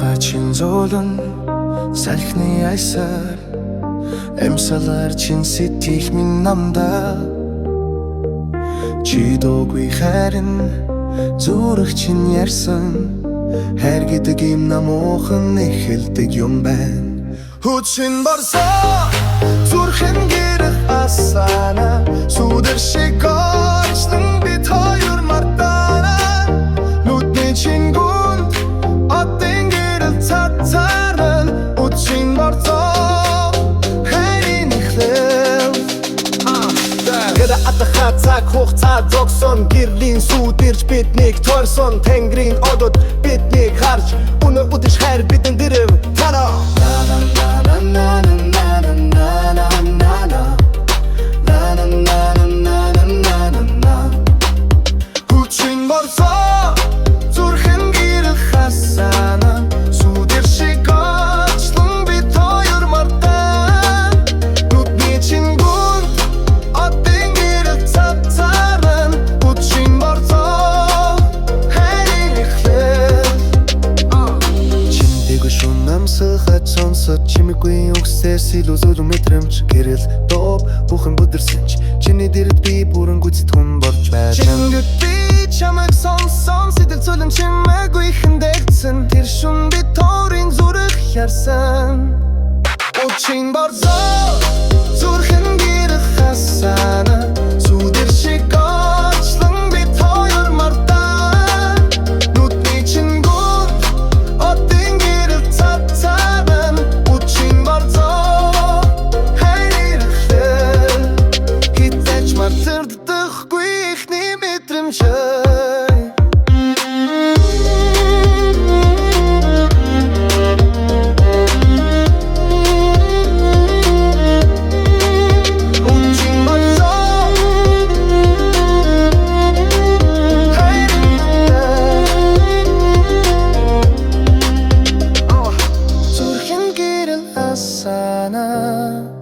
Хачин золон салхины айсаар эмсалар чин сэтгэл минь намда чи доогүй харин зүрх чин ярьсан хайр гэдэг юм намуухан эхэлдэг юм байна. Хүчин борсоо зүрхэн гэрэх асаана сүдэр шиг гочлон бид хоёр мартана нүдний чингүнд отын гэрэл цацаран хүчин борсоо хайрын эхлэл Гэда атаха цаг хугацаа зогсон гэрлийн сүдэрч биднийг тойрсон тэнгэрийн одод биднийг харж өнөө үдэш хайр бидэн дэрэв тана Хүчин борсоо зүрхэн гэрэл хасана сүдэр шиг гочлон бид хоёр мартана нүдний чингүнд отын гэрэл цацаран хүчин борсоо хайрын эхлэл Чинтэйг шун намсахад сонсоод чимэггүй үгсээс илүү зүрх мэдрэмж гэрэл дооп бүхэн бүдэрсэнч чиний дэрд би бүрэн гүцэтгэн борж байж Чингэд би чамайг сонсон сэтэл цөлөн чимээгүй хэндэгдсэн Тэр шун бид хоёрын зүрх ярьсан Хүчин борсоо зүрхэн гэрэх хасана сүдэр шиг гочлон бид хоёр мартана нүдний чингүнд отын гэрэл цацаран Хүчин борсоо хайрын эхлэл Хитэж мартагдахгүй ихний мэдрэмжээ Sana